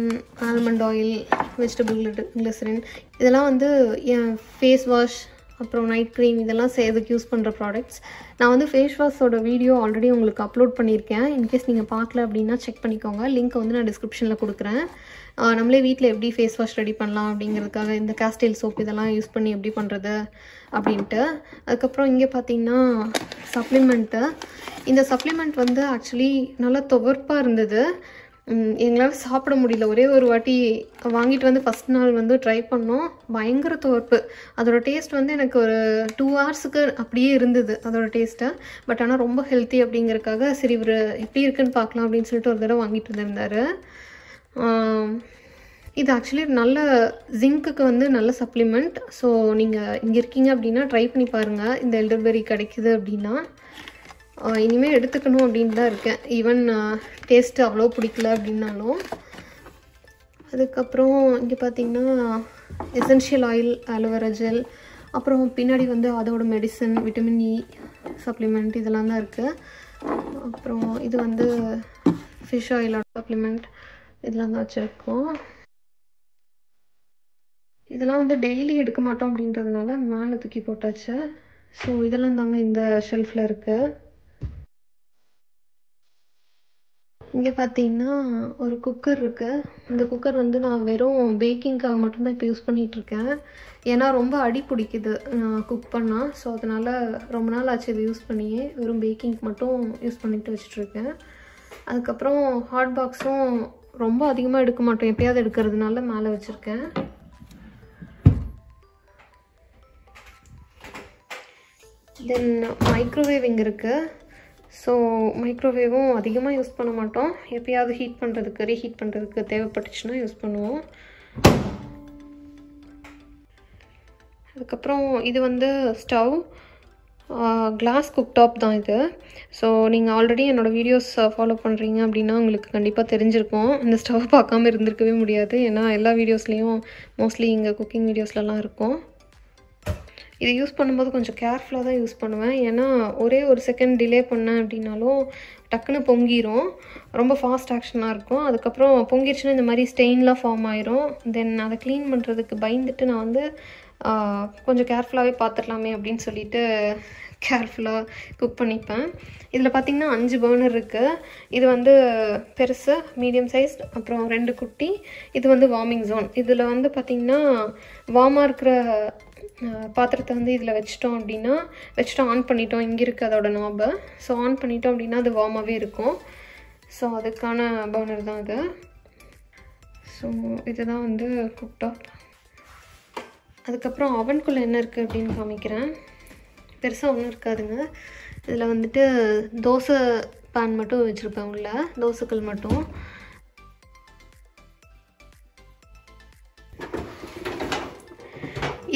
[SPEAKER 1] ஆல்மண்ட் ஆயில், வெஜிடபிள் கிளிசரின், இதெல்லாம் வந்து என் ஃபேஸ் வாஷ் அப்புறம் நைட் க்ரீம் இதெல்லாம் செய்யறதுக்கு யூஸ் பண்ணுற ப்ராடக்ட்ஸ். நான் வந்து ஃபேஸ் வாஷோட வீடியோ ஆல்ரெடி உங்களுக்கு அப்லோட் பண்ணியிருக்கேன். இன்கேஸ் நீங்கள் பார்க்கல அப்படின்னா செக் பண்ணிக்கோங்க. லிங்க் வந்து நான் டிஸ்கிரிப்ஷனில் கொடுக்குறேன். நம்மளே வீட்டில் எப்படி ஃபேஸ் வாஷ் ரெடி பண்ணலாம் அப்படிங்கிறதுக்காக இந்த கேஸ்டைல் சோப் இதெல்லாம் யூஸ் பண்ணி எப்படி பண்ணுறது அப்படின்ட்டு. அதுக்கப்புறம் இங்கே பார்த்தீங்கன்னா சப்ளிமெண்ட்டு. இந்த சப்ளிமெண்ட் வந்து ஆக்சுவலி நல்லா துவர்ப்பாக இருந்தது. எங்களால் சாப்பிட முடியல. ஒரே ஒரு வாட்டி வாங்கிட்டு வந்து ஃபஸ்ட் நாள் வந்து ட்ரை பண்ணோம். பயங்கர துவர்ப்பு. அதோட டேஸ்ட் வந்து எனக்கு ஒரு 2 ஹவர்ஸுக்கு அப்படியே இருந்தது அதோட டேஸ்ட்டை. பட் ஆனால் ரொம்ப ஹெல்த்தி அப்படிங்கிறதுக்காக சரி இவர் எப்படி இருக்குன்னு பார்க்கலாம் அப்படின்னு சொல்லிட்டு ஒரு தடவை வாங்கிட்டு வந்துருந்தார். இது ஆக்சுவலி நல்ல ஜிங்க்குக்கு வந்து நல்ல சப்ளிமெண்ட். ஸோ நீங்கள் இங்கே இருக்கீங்க அப்படின்னா ட்ரை பண்ணி பாருங்கள். இந்த எல்டர்பெரி கிடைக்குது அப்படின்னா இனிமேல் எடுத்துக்கணும் அப்படின்னு தான் இருக்கேன். ஈவன் டேஸ்ட்டு அவ்வளோ பிடிக்கல அப்படின்னாலும். அதுக்கப்புறம் இங்கே பார்த்திங்கன்னா எசென்ஷியல் ஆயில், ஆலோவேரா ஜெல், அப்புறம் பின்னாடி வந்து அதோட மெடிசன், விட்டமின் இ சப்ளிமெண்ட் இதெல்லாம் தான் இருக்குது. அப்புறம் இது வந்து ஃபிஷ் ஆயிலோட சப்ளிமெண்ட் இதெல்லாம் தான் வச்சுருக்கோம். இதெல்லாம் வந்து டெய்லி எடுக்க மாட்டோம் அப்படின்றதுனால மேலே தூக்கி போட்டாச்சு. ஸோ இதெல்லாம் தாங்க இந்த ஷெல்ஃபில் இருக்குது. இங்கே பார்த்தீங்கன்னா ஒரு குக்கர் இருக்குது. இந்த குக்கர் வந்து நான் வெறும் பேக்கிங்காக மட்டும்தான் இப்போ யூஸ் பண்ணிகிட்ருக்கேன். ஏன்னா ரொம்ப அடி பிடிக்குது குக் பண்ணால். ஸோ அதனால் ரொம்ப நாள் ஆச்சு இது யூஸ் பண்ணியே. வெறும் பேக்கிங் மட்டும் யூஸ் பண்ணிட்டு வச்சுட்ருக்கேன். அதுக்கப்புறம் ஹாட் பாக்ஸும் ரொம்ப அதிகமாக எடுக்க மாட்டோம், எப்பயாவது எடுக்கிறதுனால மேலே வச்சுருக்கேன். தென் மைக்ரோவேவ் இங்கே இருக்குது. ஸோ மைக்ரோவேவும் அதிகமாக யூஸ் பண்ண மாட்டோம். எப்பயாவது ஹீட் பண்ணுறதுக்கு, ரீஹீட் பண்ணுறதுக்கு தேவைப்பட்டுச்சுன்னா யூஸ் பண்ணுவோம். அதுக்கப்புறம் இது வந்து ஸ்டவ், கிளாஸ் குக்டாப் தான் இது. ஸோ நீங்கள் ஆல்ரெடி என்னோடய வீடியோஸ் ஃபாலோ பண்ணுறீங்க அப்படின்னா உங்களுக்கு கண்டிப்பாக தெரிஞ்சிருக்கும். இந்த ஸ்டவ் பார்க்காம இருந்திருக்கவே முடியாது. ஏன்னா எல்லா வீடியோஸ்லேயும் மோஸ்ட்லி இங்கே குக்கிங் வீடியோஸ்லலாம் இருக்கும். இதை யூஸ் பண்ணும்போது கொஞ்சம் கேர்ஃபுல்லாக தான் யூஸ் பண்ணுவேன். ஏன்னா ஒரே ஒரு செகண்ட் டிலே பண்ணேன் அப்படின்னாலும் டக்குன்னு பொங்கிரும். ரொம்ப ஃபாஸ்ட் ஆக்ஷனாக இருக்கும். அதுக்கப்புறம் பொங்கிடுச்சுன்னா இந்த மாதிரி ஸ்டெயின்லாம் ஃபார்ம் ஆயிரும். தென் அதை க்ளீன் பண்ணுறதுக்கு பயந்துட்டு நான் வந்து கொஞ்சம் கேர்ஃபுல்லாகவே பார்த்துடலாமே அப்படின்னு சொல்லிட்டு கேர்ஃபுல்லாக குக் பண்ணிப்பேன். இதில் பார்த்திங்கன்னா 5 பர்னர் இருக்குது. இது வந்து பெருசு, மீடியம் சைஸ், அப்புறம் 2 குட்டி. இது வந்து வார்மிங் ஜோன். இதில் வந்து பார்த்திங்கன்னா வார்மாக இருக்கிற பாத்திரத்தை வந்து இதில் வச்சிட்டோம் அப்படின்னா ஆன் பண்ணிட்டோம். இங்கே இருக்குது அதோட நாபை. ஸோ ஆன் பண்ணிட்டோம் அப்படின்னா அது வார்மாகவே இருக்கும். ஸோ அதுக்கான பர்னர் தான் இது. ஸோ இதுதான் வந்து குக்டாப். அதுக்கப்புறம் அவனுக்குள்ளே என்ன இருக்குது அப்படின்னு காமிக்கிறேன். பெருசாக ஒன்றும் இருக்காதுங்க. இதில் வந்துட்டு தோசை பேன் மட்டும் வச்சுருப்பேன், உள்ள தோசைக்கல் மட்டும்.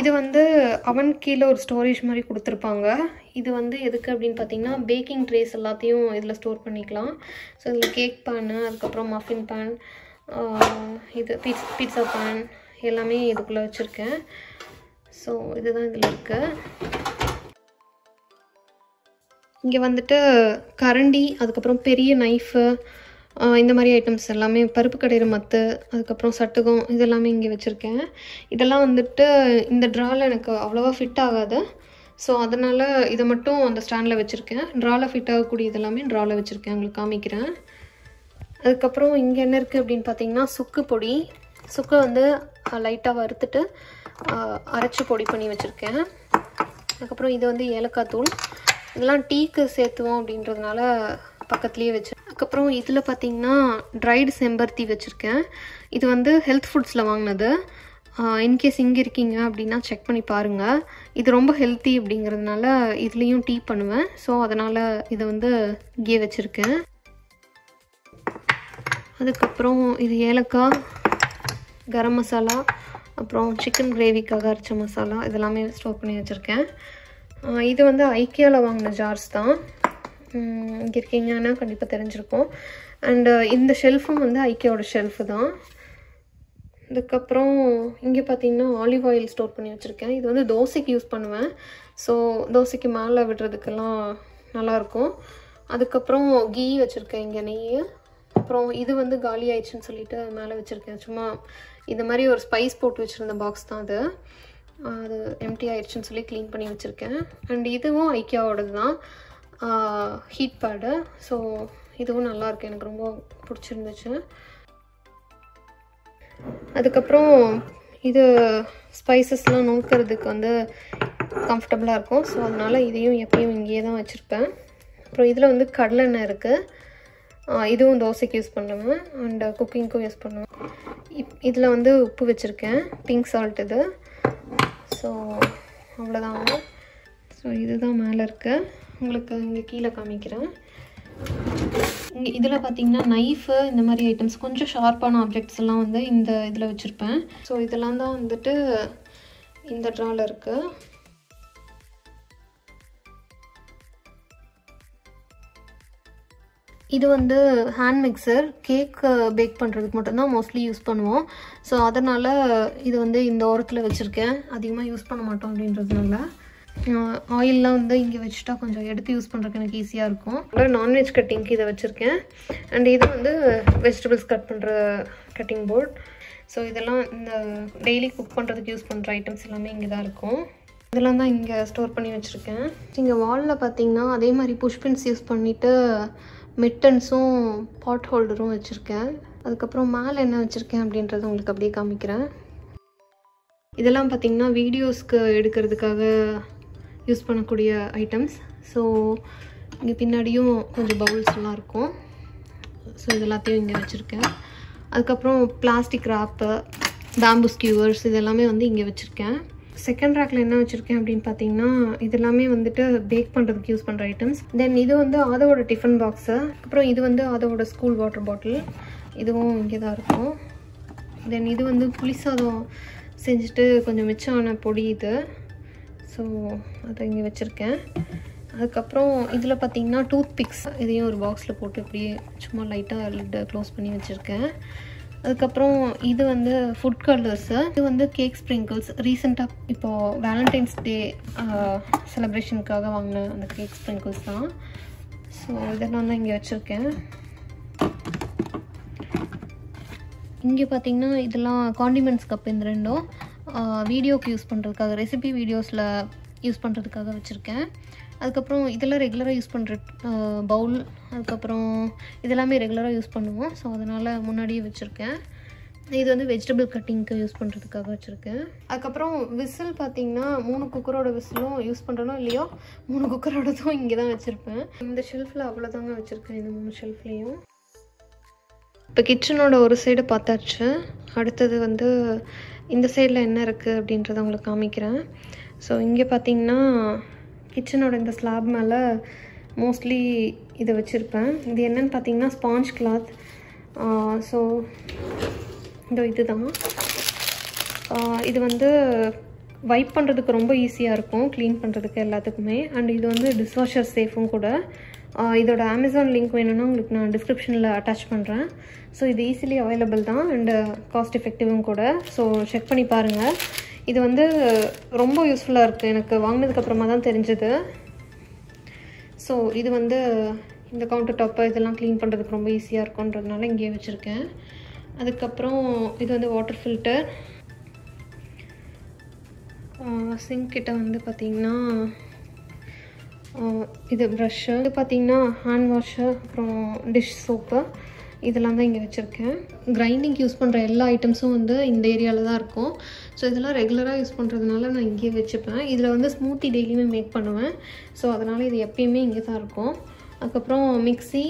[SPEAKER 1] இது வந்து அவன் கீழே ஒரு ஸ்டோரேஜ் மாதிரி கொடுத்துருப்பாங்க. இது வந்து எதுக்கு அப்படின்னு பார்த்தீங்கன்னா பேக்கிங் ட்ரேஸ் எல்லாத்தையும் இதில் ஸ்டோர் பண்ணிக்கலாம். ஸோ இதில் கேக் பேனு, அதுக்கப்புறம் மஃபின் பேன், இது பீட்சா பேன் எல்லாமே இதுக்குள்ளே வச்சுருக்கேன். ஸோ இதுதான் இதில் இருக்குது. இங்கே வந்துட்டு கரண்டி, அதுக்கப்புறம் பெரிய நைஃபு, இந்த மாதிரி ஐட்டம்ஸ் எல்லாமே, பருப்பு கடையிற மத்து, அதுக்கப்புறம் சட்டுகம், இதெல்லாமே இங்கே வச்சுருக்கேன். இதெல்லாம் வந்துட்டு இந்த ட்ராவில் எனக்கு அவ்வளோவா ஃபிட் ஆகாது. ஸோ அதனால் இதை மட்டும் அந்த ஸ்டாண்டில் வச்சுருக்கேன். ட்ராவில் ஃபிட் ஆகக்கூடிய இதெல்லாமே ட்ராவில் வச்சுருக்கேன், உங்களுக்கு காமிக்கிறேன். அதுக்கப்புறம் இங்கே என்ன இருக்குது அப்படின்னு பார்த்தீங்கன்னா சுக்கு பொடி. சுக்கை வந்து லைட்டாக வறுத்துட்டு அரைச்சி பொடி பண்ணி வச்சுருக்கேன். அதுக்கப்புறம் இது வந்து ஏலக்காய் தூள். இதெல்லாம் டீக்கு சேர்த்துவோம் அப்படின்றதுனால பக்கத்துலேயே வச்சு. அதுக்கப்புறம் இதில் பார்த்திங்கன்னா ட்ரைடு செம்பருத்தி வச்சுருக்கேன். இது வந்து ஹெல்த் ஃபுட்ஸில் வாங்கினது. இன்கேஸ் இங்கே இருக்கீங்க அப்படின்னா செக் பண்ணி பாருங்கள். இது ரொம்ப ஹெல்த்தி அப்படிங்கிறதுனால இதுலேயும் டீ பண்ணுவேன். ஸோ அதனால் இதை வந்து இங்கே வச்சுருக்கேன். அதுக்கப்புறம் இது ஏலக்காய், கரம் மசாலா, அப்புறம் சிக்கன் கிரேவிக்காக அரைச்ச மசாலா, இதெல்லாமே ஸ்டோர் பண்ணி வச்சுருக்கேன். இது வந்து ஐக்கியாவில் வாங்கின ஜார்ஸ் தான். இங்கே இருக்கீங்கன்னா கண்டிப்பாக தெரிஞ்சிருக்கும். அண்டு இந்த ஷெல்ஃபும் வந்து ஐக்கியாவோட ஷெல்ஃபு தான். அதுக்கப்புறம் இங்கே பார்த்தீங்கன்னா ஆலிவ் ஆயில் ஸ்டோர் பண்ணி வச்சுருக்கேன். இது வந்து தோசைக்கு யூஸ் பண்ணுவேன். ஸோ தோசைக்கு மேலே விடுறதுக்கெல்லாம் நல்லாயிருக்கும். அதுக்கப்புறம் கீ வச்சுருக்கேன், இங்கே நெய். அப்புறம் இது வந்து காலி ஆயிடுச்சுன்னு சொல்லிட்டு மேலே வச்சுருக்கேன். சும்மா இந்த மாதிரி ஒரு ஸ்பைஸ் போட்டு வச்சுருந்த பாக்ஸ் தான் அது. அது எம்டி ஆயிடுச்சுன்னு சொல்லி க்ளீன் பண்ணி வச்சுருக்கேன். அண்ட் இதுவும் ஐக்கியாவோடது தான், ஹீட் பேடு. ஸோ இதுவும் நல்லாயிருக்கு, எனக்கு ரொம்ப பிடிச்சிருந்துச்சு. அதுக்கப்புறம் இது ஸ்பைசஸ்லாம் நோக்கிறதுக்கு வந்து கம்ஃபர்டபுளாக இருக்கும். ஸோ அதனால் இதையும் எப்பயும் இங்கேயே தான் வச்சுருப்பேன். அப்புறம் இதில் வந்து கடலெண்ணெய் இருக்குது, இதுவும் தோசைக்கு யூஸ் பண்ணுவேன் அண்ட் குக்கிங்க்கும் யூஸ் பண்ணுவேன். இதில் வந்து உப்பு வச்சுருக்கேன், பிங்க் சால்ட் இது. ஸோ அவ்வளோதாங்க. ஸோ இதுதான் மேலே இருக்குது, உங்களுக்கு இங்கே கீழே காமிக்கிறேன். இங்கே இதில் பார்த்தீங்கன்னா நைஃபு, இந்த மாதிரி ஐட்டம்ஸ், கொஞ்சம் ஷார்ப்பான ஆப்ஜெக்ட்ஸ் எல்லாம் வந்து இந்த இதில் வச்சுருப்பேன். ஸோ இதெல்லாம் தான் வந்துட்டு இந்த ட்ராவில் இருக்குது. இது வந்து ஹேண்ட் மிக்சர், கேக் பேக் பண்ணுறதுக்கு மட்டும்தான் மோஸ்ட்லி யூஸ் பண்ணுவோம். ஸோ அதனால் இது வந்து இந்த ஓரத்தில் வச்சுருக்கேன், அதிகமாக யூஸ் பண்ண மாட்டோம் அப்படின்றதுனால. ஆயிலெலாம் வந்து இங்கே வச்சுட்டா கொஞ்சம் எடுத்து யூஸ் பண்ணுறதுக்கு எனக்கு ஈஸியாக இருக்கும். நான்வெஜ் கட்டிங்க்கு இதை வச்சுருக்கேன். அண்ட் இது வந்து வெஜிடபிள்ஸ் கட் பண்ணுற கட்டிங் போர்ட். ஸோ இதெல்லாம் இந்த டெய்லி குக் பண்ணுறதுக்கு யூஸ் பண்ணுற ஐட்டம்ஸ் எல்லாமே இங்கே தான் இருக்கும். இதெல்லாம் தான் இங்கே ஸ்டோர் பண்ணி வச்சுருக்கேன். இங்கே வாலில் பார்த்தீங்கன்னா அதே மாதிரி புஷ்பின்ஸ் யூஸ் பண்ணிவிட்டு மிட்டன்ஸும் பாட் ஹோல்டரும் வச்சுருக்கேன். அதுக்கப்புறம் மேலே என்ன வச்சுருக்கேன் அப்படின்றத உங்களுக்கு அப்படியே காமிக்கிறேன். இதெல்லாம் பார்த்திங்கன்னா வீடியோஸ்க்கு எடுக்கிறதுக்காக யூஸ் பண்ணக்கூடிய ஐட்டம்ஸ். ஸோ இங்கே பின்னாடியும் கொஞ்சம் பவுல்ஸ்லாம் இருக்கும். ஸோ இது எல்லாத்தையும் இங்கே வச்சுருக்கேன். அதுக்கப்புறம் பிளாஸ்டிக் ராப்பு, பேம்பு ஸ்கியூவர்ஸ், இது எல்லாமே வந்து இங்கே வச்சுருக்கேன். செகண்ட் ரேக்கில் என்ன வச்சுருக்கேன் அப்படின்னு பார்த்தீங்கன்னா இது எல்லாமே வந்துட்டு பேக் பண்ணுறதுக்கு யூஸ் பண்ணுற ஐட்டம்ஸ். தென் இது வந்து ஆதவோட டிஃபன் பாக்ஸு. அப்புறம் இது வந்து ஆதவோட ஸ்கூல் வாட்டர் பாட்டில், இதுவும் இங்கே தான் இருக்கும். தென் இது வந்து புளிசாதம் செஞ்சுட்டு கொஞ்சம் மிச்சமான பொடி இது. ஸோ அதை இங்கே வச்சுருக்கேன். அதுக்கப்புறம் இதில் பார்த்தீங்கன்னா டூத் பிக்ஸ், இதையும் ஒரு பாக்ஸில் போட்டு இப்படியே சும்மா லைட்டாக லிட்டை க்ளோஸ் பண்ணி வச்சுருக்கேன். அதுக்கப்புறம் இது வந்து ஃபுட் கலர்ஸு, இது வந்து கேக் ஸ்ப்ரிங்கிள்ஸ். ரீசெண்டாக இப்போது வேலண்டைன்ஸ் டே செலிப்ரேஷனுக்காக வாங்கின அந்த கேக் ஸ்ப்ரிங்கிள்ஸ் தான். ஸோ இதெல்லாம் தான் இங்கே வச்சுருக்கேன். இங்கே பார்த்தீங்கன்னா இதெல்லாம் காண்டிமெண்ட்ஸ் கப், இந்த ரெண்டும் வீடியோக்கு யூஸ் பண்ணுறதுக்காக, ரெசிபி வீடியோஸில் யூஸ் பண்ணுறதுக்காக வச்சுருக்கேன். அதுக்கப்புறம் இதெல்லாம் ரெகுலராக யூஸ் பண்ணுற பவுல். அதுக்கப்புறம் இதெல்லாமே ரெகுலராக யூஸ் பண்ணுவோம். ஸோ அதனால் முன்னாடியே வச்சுருக்கேன். இது வந்து வெஜிடபிள் கட்டிங்க்கு யூஸ் பண்ணுறதுக்காக வச்சுருக்கேன். அதுக்கப்புறம் விசில் பார்த்திங்கன்னா 3 குக்கரோட விசிலும் யூஸ் பண்ணுறனோ இல்லையோ 3 குக்கரோடதும் இங்கே தான் வச்சுருப்பேன். இந்த ஷெல்ஃபில் அவ்வளோதாங்க வச்சுருக்கேன், இந்த 3 ஷெல்ஃப்லேயும். இப்போ கிச்சனோட ஒரு சைடு பார்த்தாச்சு. அடுத்தது வந்து இந்த சைடில் என்ன இருக்குது அப்படின்றத உங்களுக்கு காமிக்கிறேன். ஸோ இங்கே பார்த்திங்கன்னா கிச்சனோட இந்த ஸ்லாப் மேலே மோஸ்ட்லி இதை வச்சுருப்பேன். இது என்னென்னு பார்த்தீங்கன்னா ஸ்பாஞ்ச் கிளாத். ஸோ இது தான். இது வந்து வைப் பண்ணுறதுக்கு ரொம்ப ஈஸியாக இருக்கும், க்ளீன் பண்ணுறதுக்கு எல்லாத்துக்குமே. அண்ட் இது வந்து டிஷ்வாஷர் சேஃபும் கூட. இதோட அமேசான் லிங்க் வேணும்னா உங்களுக்கு நான் டிஸ்கிரிப்ஷனில் அட்டாச் பண்ணுறேன். ஸோ இது ஈஸிலி அவைலபிள் தான் அண்டு காஸ்ட் எஃபெக்டிவும் கூட. ஸோ செக் பண்ணி பாருங்கள். இது வந்து ரொம்ப யூஸ்ஃபுல்லாக இருக்குது, எனக்கு வாங்கினதுக்கப்புறமா தான் தெரிஞ்சது. ஸோ இது வந்து இந்த கவுண்டர் டாப்பை இதெல்லாம் க்ளீன் பண்ணுறதுக்கு ரொம்ப ஈஸியாக இருக்குன்றதுனால இங்கேயே வச்சுருக்கேன். அதுக்கப்புறம் இது வந்து வாட்டர் ஃபில்டர். சிங்க் கிட்ட வந்து பார்த்திங்கன்னா இது ப்ரஷ்ஷு, இது பார்த்திங்கன்னா ஹேண்ட் வாஷு, அப்புறம் டிஷ் சோப்பு, இதெல்லாம் தான் இங்கே வச்சுருக்கேன். கிரைண்டிங் யூஸ் பண்ணுற எல்லா ஐட்டம்ஸும் வந்து இந்த ஏரியாவில் தான் இருக்கும். ஸோ இதெல்லாம் ரெகுலராக யூஸ் பண்ணுறதுனால நான் இங்கேயே வச்சுப்பேன். இதில் வந்து ஸ்மூத்தி டெய்லியுமே மேக் பண்ணுவேன். ஸோ அதனால் இது எப்பயுமே இங்கே தான் இருக்கும். அதுக்கப்புறம் மிக்ஸி,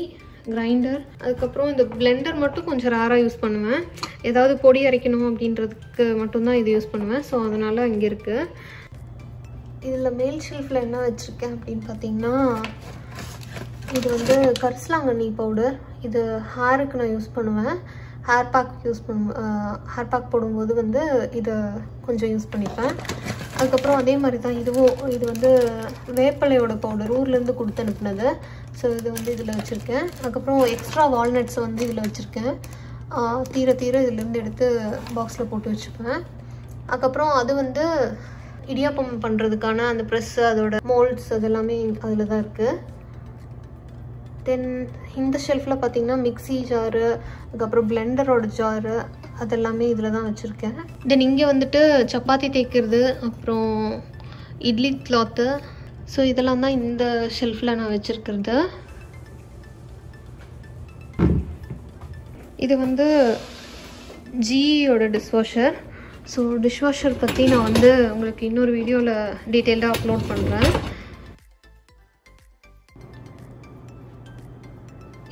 [SPEAKER 1] கிரைண்டர், அதுக்கப்புறம் இந்த பிளெண்டர் மட்டும் கொஞ்சம் ரேராக யூஸ் பண்ணுவேன். ஏதாவது பொடி அரைக்கணும் அப்படின்றதுக்கு மட்டும்தான் இது யூஸ் பண்ணுவேன். ஸோ அதனால் இங்கே இருக்குது. இதில் மேல் ஷெல்ஃபில் என்ன வச்சுருக்கேன் அப்படின்னு பார்த்தீங்கன்னா இது வந்து கரிசலாங்கண்ணி பவுடர். இது ஹேருக்கு நான் யூஸ் பண்ணுவேன். ஹேர் பேக் போடும்போது வந்து இதை கொஞ்சம் யூஸ் பண்ணிப்பேன். அதுக்கப்புறம் அதே மாதிரி தான் இது வந்து வேப்பலையோட பவுடர், ஊர்லேருந்து கொடுத்து அனுப்புனது. ஸோ இது வந்து இதில் வச்சுருக்கேன். அதுக்கப்புறம் எக்ஸ்ட்ரா வால்நட்ஸ் வந்து இதில் வச்சுருக்கேன். தீர இதிலேருந்து எடுத்து பாக்ஸில் போட்டு வச்சுப்பேன். அதுக்கப்புறம் அது வந்து இடியாப்பம் பண்ணுறதுக்கான அந்த ப்ரெஸ்ஸு, அதோட மோல்ட்ஸ், அதெல்லாமே அதில் தான் இருக்குது. தென் இந்த ஷெல்ஃபில் பார்த்தீங்கன்னா மிக்ஸி ஜாரு, அதுக்கப்புறம் பிளெண்டரோட ஜாரு அதெல்லாமே இதில் தான் வச்சுருக்கேன். தென் இங்கே வந்துட்டு சப்பாத்தி தேய்க்கிறது, அப்புறம் இட்லி கிளாத்து, ஸோ இதெல்லாம் தான் இந்த ஷெல்ஃபில் நான் வச்சுருக்கிறது. இது வந்து ஜியோட டிஷ்வாஷர். ஸோ டிஷ்வாஷர் பற்றி நான் வந்து உங்களுக்கு இன்னொரு வீடியோவில் டீட்டெயில்டாக அப்லோட் பண்ணுறேன்.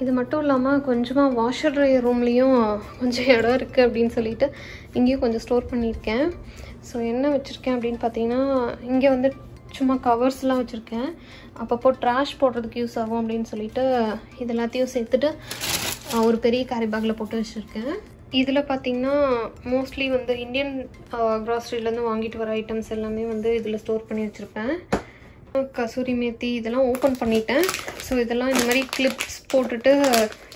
[SPEAKER 1] இது மட்டும் இல்லாமல் கொஞ்சமாக வாஷர் ட்ரையர் ரூம்லேயும் கொஞ்சம் இடம் இருக்குது அப்படின்னு சொல்லிட்டு இங்கேயும் கொஞ்சம் ஸ்டோர் பண்ணியிருக்கேன். ஸோ என்ன வச்சுருக்கேன் அப்படின்னு பார்த்தீங்கன்னா, இங்கே வந்து சும்மா கவர்ஸ்லாம் வச்சுருக்கேன். அப்பப்போ ட்ராஷ் போடுறதுக்கு யூஸ் ஆகும் அப்படின்னு சொல்லிட்டு இது எல்லாத்தையும் சேர்த்துட்டு ஒரு பெரிய கேரி பேக்கில் போட்டு வச்சுருக்கேன். இதில் பார்த்திங்கன்னா மோஸ்ட்லி வந்து இந்தியன் க்ராசரியிலேருந்து வாங்கிட்டு வர ஐட்டம்ஸ் எல்லாமே வந்து இதில் ஸ்டோர் பண்ணி வச்சுருப்பேன். கசூரி மேத்தி இதெல்லாம் ஓப்பன் பண்ணிட்டேன். ஸோ இதெல்லாம் இந்த மாதிரி கிளிப்ஸ் போட்டுட்டு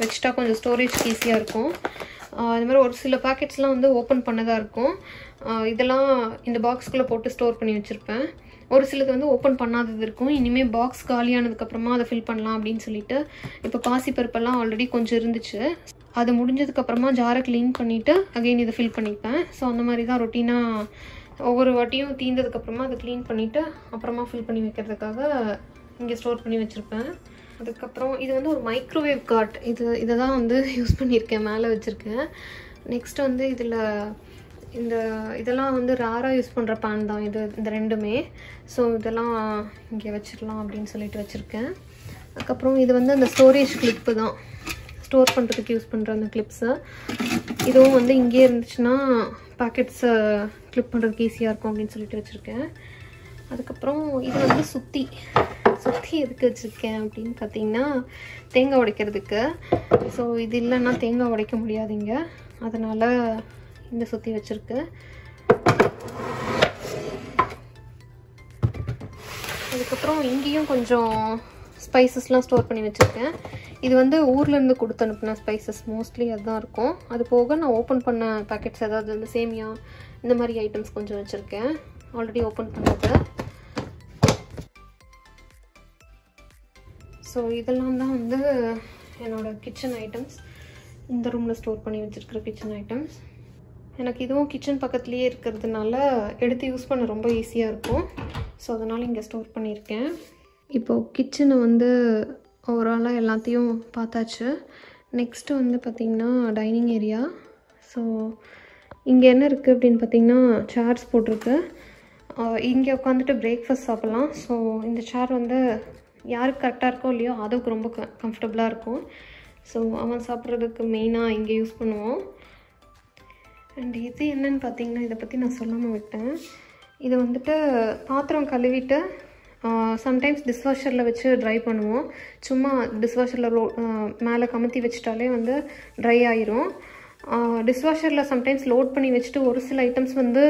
[SPEAKER 1] வச்சுட்டா கொஞ்சம் ஸ்டோரேஜ் ஈஸியாக இருக்கும். இது மாதிரி ஒரு சில பேக்கெட்ஸ்லாம் வந்து ஓப்பன் பண்ணதாக இருக்கும். இதெல்லாம் இந்த பாக்ஸ்குள்ளே போட்டு ஸ்டோர் பண்ணி வச்சுருப்பேன். ஒரு சிலது வந்து ஓப்பன் பண்ணாதது இருக்கும். இனிமேல் பாக்ஸ் காலியானதுக்கப்புறமா அதை ஃபில் பண்ணலாம் அப்படின்னு சொல்லிட்டு இப்போ பாசிப்பருப்பெல்லாம் ஆல்ரெடி கொஞ்சம் இருந்துச்சு. அது முடிஞ்சதுக்கப்புறமா ஜாரை க்ளீன் பண்ணிவிட்டு அகெயின் இதை ஃபில் பண்ணிப்பேன். ஸோ அந்த மாதிரி தான் ரொட்டீனாக ஒவ்வொரு வாட்டியும் தீர்ந்ததுக்கப்புறமா அதை க்ளீன் பண்ணிவிட்டு அப்புறமா ஃபில் பண்ணி வைக்கிறதுக்காக இங்கே ஸ்டோர் பண்ணி வச்சுருப்பேன். அதுக்கப்புறம் இது வந்து ஒரு மைக்ரோவேவ் கார்ட். இதை தான் வந்து யூஸ் பண்ணியிருக்கேன், மேலே வச்சுருக்கேன். நெக்ஸ்ட் வந்து இதெல்லாம் வந்து ரேராக யூஸ் பண்ணுற பேன் தான் இந்த ரெண்டுமே. ஸோ இதெல்லாம் இங்கே வச்சிடலாம் அப்படின்னு சொல்லிட்டு வச்சுருக்கேன். அதுக்கப்புறம் இது வந்து அந்த ஸ்டோரேஜ் கிளிப்பு தான், ஸ்டோர் பண்ணுறதுக்கு யூஸ் பண்ணுற அந்த கிளிப்ஸு. இதுவும் வந்து இங்கே இருந்துச்சுன்னா பேக்கெட்ஸை கிளிப் பண்ணுறதுக்கு ஈஸியாக இருக்கும் அப்படின்னு சொல்லிட்டு வச்சுருக்கேன். அதுக்கப்புறம் இது வந்து சுற்றி எதுக்கு வச்சுருக்கேன் அப்படின்னு பார்த்தீங்கன்னா, தேங்காய் உடைக்கிறதுக்கு. ஸோ இது இல்லைன்னா தேங்காய் உடைக்க முடியாதுங்க, அதனால் இந்த சுற்றி வச்சுருக்கு. அதுக்கப்புறம் இங்கேயும் கொஞ்சம் ஸ்பைசஸ்லாம் ஸ்டோர் பண்ணி வச்சுருக்கேன். இது வந்து ஊர்லேருந்து கொடுத்து அனுப்பின ஸ்பைசஸ் மோஸ்ட்லி அதுதான் இருக்கும். அது போக நான் ஓப்பன் பண்ண பேக்கெட்ஸ் ஏதாவது வந்து சேமியா இந்த மாதிரி ஐட்டம்ஸ் கொஞ்சம் வச்சுருக்கேன், ஆல்ரெடி ஓப்பன் பண்ணது. ஸோ இதெல்லாம் தான் வந்து என்னோடய கிச்சன் ஐட்டம்ஸ், இந்த ரூமில் ஸ்டோர் பண்ணி வச்சுருக்கிற கிச்சன் ஐட்டம்ஸ். எனக்கு இதுவும் கிச்சன் பக்கத்துலேயே இருக்கிறதுனால எடுத்து யூஸ் பண்ண ரொம்ப ஈஸியாக இருக்கும். ஸோ அதனால் இங்கே ஸ்டோர் பண்ணியிருக்கேன். இப்போது கிச்சனை வந்து ஓவராலாக எல்லாத்தையும் பார்த்தாச்சு. நெக்ஸ்ட்டு வந்து பார்த்திங்கன்னா டைனிங் ஏரியா. ஸோ இங்கே என்ன இருக்குது அப்படின்னு பார்த்திங்கன்னா, சேர்ஸ் போட்டிருக்கு. இங்கே உட்காந்துட்டு பிரேக்ஃபாஸ்ட் சாப்பிட்லாம். ஸோ இந்த சேர் வந்து யாருக்கு கரெக்டாக இருக்கோ இல்லையோ அதுக்கு ரொம்ப கம்ஃபர்டபுளாக இருக்கும். ஸோ அவன் சாப்பிட்றதுக்கு மெயினாக இங்கே யூஸ் பண்ணுவோம். அண்ட் இது என்னன்னு பார்த்தீங்கன்னா, இதை பற்றி நான் சொல்லாமல் விட்டேன். இது வந்துட்டு பாத்திரம் கழுவிட்டு சம்டைம்ஸ் டிஷ்வாஷரில் வச்சு ட்ரை பண்ணுவோம். சும்மா டிஷ்வாஷரில் மேலே கமுத்தி வச்சிட்டாலே வந்து ட்ரை ஆயிரும். டிஷ்வாஷரில் சம்டைம்ஸ் லோட் பண்ணி வச்சுட்டு ஒரு சில ஐட்டம்ஸ் வந்து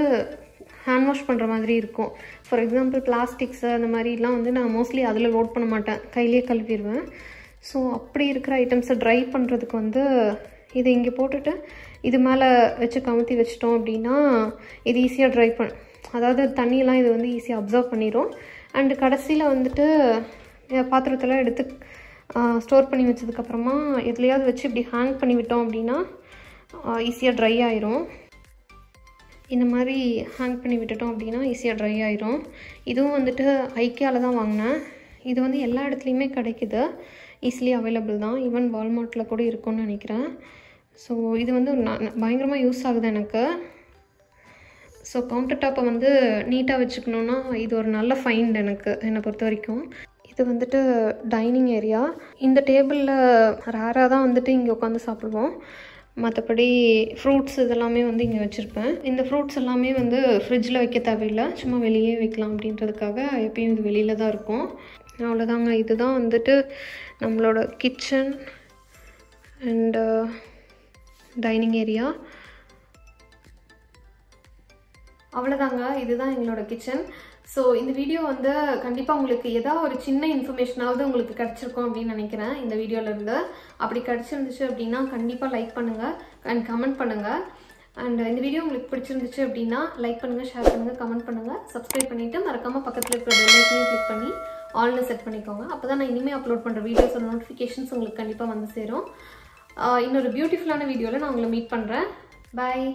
[SPEAKER 1] ஹேண்ட் வாஷ் பண்ணுற மாதிரி இருக்கும். ஃபார் எக்ஸாம்பிள் பிளாஸ்டிக்ஸு அந்த மாதிரிலாம் வந்து நான் மோஸ்ட்லி அதில் லோட் பண்ண மாட்டேன், கையிலே கழுவிடுவேன். ஸோ அப்படி இருக்கிற ஐட்டம்ஸை ட்ரை பண்ணுறதுக்கு வந்து இதை இங்கே போட்டுட்டு இது மேலே வச்சு கமுத்தி வச்சிட்டோம் அப்படின்னா இது ஈஸியாக அதாவது தண்ணியெல்லாம் இது வந்து ஈஸியாக அப்சர்வ் பண்ணிடும். அண்டு கடைசியில் வந்துட்டு பாத்திரத்தில் எடுத்து ஸ்டோர் பண்ணி வச்சதுக்கப்புறமா எதுலையாவது வச்சு இப்படி ஹேங் பண்ணி விட்டோம் அப்படின்னா ஈஸியாக ட்ரை ஆயிரும். இந்த மாதிரி ஹேங் பண்ணி விட்டுட்டோம் அப்படின்னா ஈஸியாக ட்ரை ஆயிரும். இதுவும் வந்துட்டு ஐக்கியாவில் தான் வாங்கினேன். இது வந்து எல்லா இடத்துலையுமே கிடைக்குது, ஈஸிலி அவைலபிள் தான். ஈவன் வால்மார்ட்டில் கூட இருக்கும்னு நினைக்கிறேன். ஸோ இது வந்து பயங்கரமாக யூஸ் ஆகுது எனக்கு. ஸோ கவுண்டர் டாப்பை வந்து நீட்டாக வச்சுக்கணுன்னா இது ஒரு நல்ல ஃபைண்ட் என்னை பொறுத்த வரைக்கும். இது வந்துட்டு டைனிங் ஏரியா. இந்த டேபிளில் ரேராக தான் வந்துட்டு இங்கே உட்காந்து சாப்பிடுவோம். மற்றபடி ஃப்ரூட்ஸ் இதெல்லாமே வந்து இங்கே வச்சுருப்பேன். இந்த ஃப்ரூட்ஸ் எல்லாமே வந்து ஃப்ரிட்ஜில் வைக்க தேவையில்லை, சும்மா வெளியே வைக்கலாம் அப்படின்றதுக்காக எப்பயும் இது வெளியில் தான் இருக்கும். அவ்வளோதாங்க. இதுதான் வந்துட்டு நம்மளோட கிச்சன் அண்டு டைனிங் ஏரியா. அவ்வளோதாங்க, இதுதான் எங்களோட கிச்சன். ஸோ இந்த வீடியோ வந்து கண்டிப்பாக உங்களுக்கு ஏதாவது ஒரு சின்ன இன்ஃபர்மேஷனாவது உங்களுக்கு கிடச்சிருக்கும் அப்படின்னு நினைக்கிறேன் இந்த வீடியோலேருந்து. அப்படி கிடச்சிருந்துச்சு அப்படின்னா கண்டிப்பாக லைக் பண்ணுங்கள் அண்ட் கமெண்ட் பண்ணுங்கள். அண்ட் இந்த வீடியோ உங்களுக்கு பிடிச்சிருந்துச்சு அப்படின்னா லைக் பண்ணுங்கள், ஷேர் பண்ணுங்கள், கமெண்ட் பண்ணுங்கள், சப்ஸ்கிரைப் பண்ணிவிட்டு மறக்காமல் பக்கத்தில் இருக்கிற பெல் ஐக்கனையும் கிளிக் பண்ணி ஆல்னு செட் பண்ணிக்கோங்க. அப்போ தான் நான் இனிமேல் அப்லோட் பண்ணுற வீடியோஸோட நோட்டிஃபிகேஷன்ஸ் உங்களுக்கு கண்டிப்பாக வந்து சேரும். இன்னொரு பியூட்டிஃபுல்லான வீடியோவில் நான் உங்களை மீட் பண்ணுறேன். பாய்.